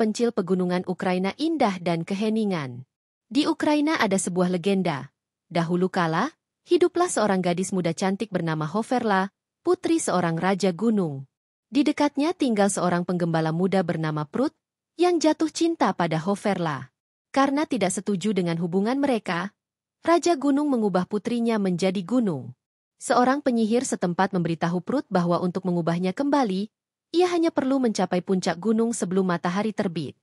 terpencil pegunungan Ukraina indah dan keheningan. Di Ukraina ada sebuah legenda. Dahulu kala, hiduplah seorang gadis muda cantik bernama Hoverla, putri seorang raja gunung. Di dekatnya tinggal seorang penggembala muda bernama Prut, yang jatuh cinta pada Hoverla. Karena tidak setuju dengan hubungan mereka, Raja Gunung mengubah putrinya menjadi gunung. Seorang penyihir setempat memberitahu Prut bahwa untuk mengubahnya kembali, ia hanya perlu mencapai puncak gunung sebelum matahari terbit.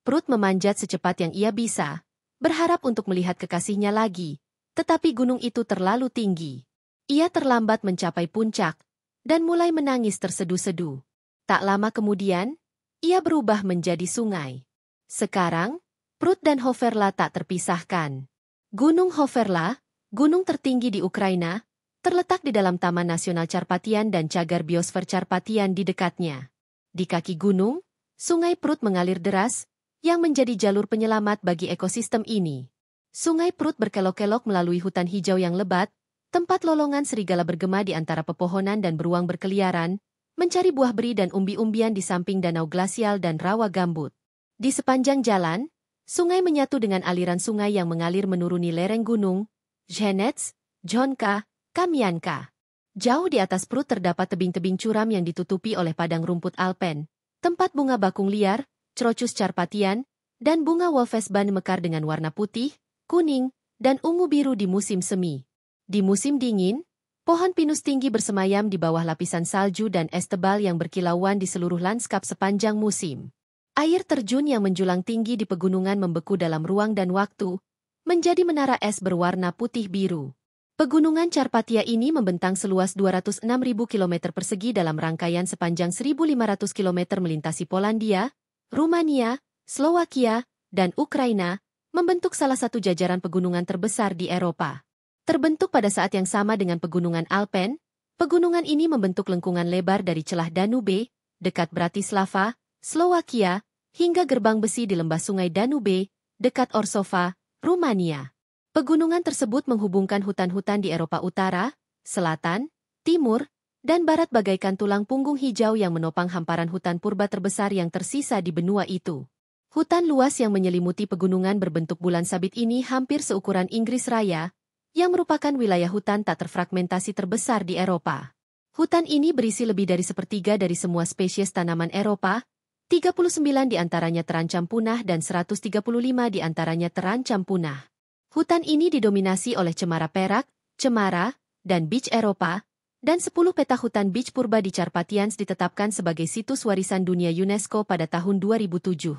Prut memanjat secepat yang ia bisa, berharap untuk melihat kekasihnya lagi, tetapi gunung itu terlalu tinggi. Ia terlambat mencapai puncak, dan mulai menangis terseduh-seduh. Tak lama kemudian, ia berubah menjadi sungai. Sekarang, Prut dan Hoverla tak terpisahkan. Gunung Hoverla, gunung tertinggi di Ukraina, terletak di dalam Taman Nasional Carpathian dan cagar biosfer Carpathian di dekatnya. Di kaki gunung, Sungai Prut mengalir deras, yang menjadi jalur penyelamat bagi ekosistem ini. Sungai Prut berkelok-kelok melalui hutan hijau yang lebat, tempat lolongan serigala bergema di antara pepohonan dan beruang berkeliaran, mencari buah beri dan umbi-umbian di samping danau glasial dan rawa gambut. Di sepanjang jalan, sungai menyatu dengan aliran sungai yang mengalir menuruni lereng gunung, Zhenets, Zhonka, Kamyanka. Jauh di atas Prut terdapat tebing-tebing curam yang ditutupi oleh padang rumput alpen, tempat bunga bakung liar, Crocus Carpathian, dan bunga Wolfesbane mekar dengan warna putih, kuning, dan ungu biru di musim semi. Di musim dingin, pohon pinus tinggi bersemayam di bawah lapisan salju dan es tebal yang berkilauan di seluruh lanskap sepanjang musim. Air terjun yang menjulang tinggi di pegunungan membeku dalam ruang dan waktu, menjadi menara es berwarna putih biru. Pegunungan Carpathia ini membentang seluas 206.000 km persegi dalam rangkaian sepanjang 1.500 km melintasi Polandia, Rumania, Slowakia, dan Ukraina, membentuk salah satu jajaran pegunungan terbesar di Eropa. Terbentuk pada saat yang sama dengan pegunungan Alpen, pegunungan ini membentuk lengkungan lebar dari celah Danube, dekat Bratislava, Slowakia, hingga gerbang besi di lembah sungai Danube, dekat Orsova, Rumania. Pegunungan tersebut menghubungkan hutan-hutan di Eropa Utara, Selatan, Timur, dan Barat bagaikan tulang punggung hijau yang menopang hamparan hutan purba terbesar yang tersisa di benua itu. Hutan luas yang menyelimuti pegunungan berbentuk bulan sabit ini hampir seukuran Inggris Raya, yang merupakan wilayah hutan tak terfragmentasi terbesar di Eropa. Hutan ini berisi lebih dari sepertiga dari semua spesies tanaman Eropa, 39 di antaranya terancam punah dan 135 di antaranya terancam punah. Hutan ini didominasi oleh cemara perak, cemara, dan beech Eropa, dan 10 peta hutan beech purba di Carpathians ditetapkan sebagai situs warisan dunia UNESCO pada tahun 2007.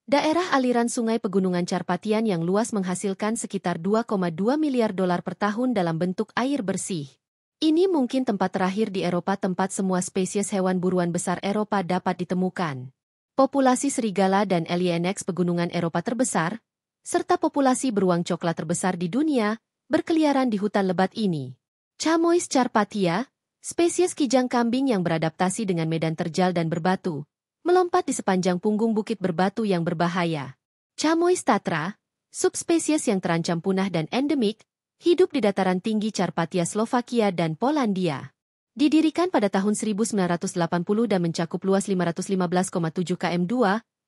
Daerah aliran sungai pegunungan Carpathian yang luas menghasilkan sekitar 2,2 miliar dolar per tahun dalam bentuk air bersih. Ini mungkin tempat terakhir di Eropa tempat semua spesies hewan buruan besar Eropa dapat ditemukan. Populasi serigala dan Alienx pegunungan Eropa terbesar, serta populasi beruang coklat terbesar di dunia, berkeliaran di hutan lebat ini. Chamois Carpathia, spesies kijang kambing yang beradaptasi dengan medan terjal dan berbatu, melompat di sepanjang punggung bukit berbatu yang berbahaya. Chamois Tatra, subspesies yang terancam punah dan endemik, hidup di dataran tinggi Carpathia Slovakia dan Polandia. Didirikan pada tahun 1980 dan mencakup luas 515,7 km2,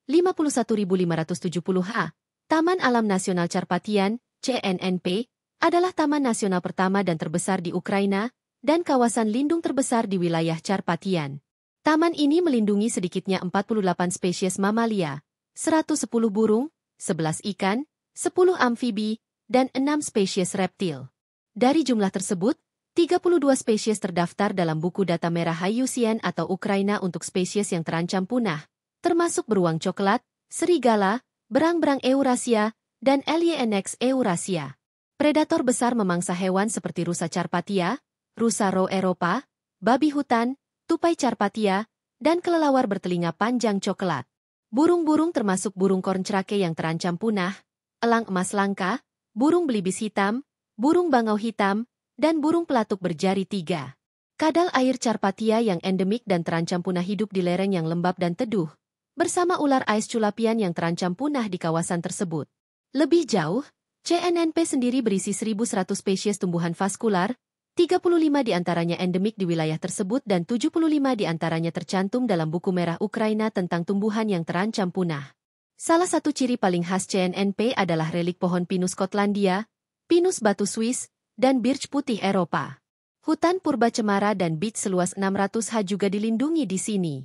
51.570 ha. Taman Alam Nasional Carpathian, CNNP, adalah taman nasional pertama dan terbesar di Ukraina, dan kawasan lindung terbesar di wilayah Carpathian. Taman ini melindungi sedikitnya 48 spesies mamalia, 110 burung, 11 ikan, 10 amfibi, dan 6 spesies reptil. Dari jumlah tersebut, 32 spesies terdaftar dalam buku data merah IUCN atau Ukraina untuk spesies yang terancam punah, termasuk beruang coklat, serigala, berang-berang Eurasia, dan Alienx Eurasia. Predator besar memangsa hewan seperti rusa Carpathia, rusa roe Eropa, babi hutan, tupai Carpathia, dan kelelawar bertelinga panjang coklat. Burung-burung termasuk burung korncrake yang terancam punah, elang emas langka, burung belibis hitam, burung bangau hitam, dan burung pelatuk berjari 3. Kadal air Carpathia yang endemik dan terancam punah hidup di lereng yang lembab dan teduh, bersama ular ais culapian yang terancam punah di kawasan tersebut. Lebih jauh, CNNP sendiri berisi 1.100 spesies tumbuhan vaskular, 35 di antaranya endemik di wilayah tersebut dan 75 di antaranya tercantum dalam buku merah Ukraina tentang tumbuhan yang terancam punah. Salah satu ciri paling khas CNNP adalah relik pohon pinus Skotlandia, pinus batu Swiss, dan birch putih Eropa. Hutan purba cemara dan beach seluas 600 ha juga dilindungi di sini.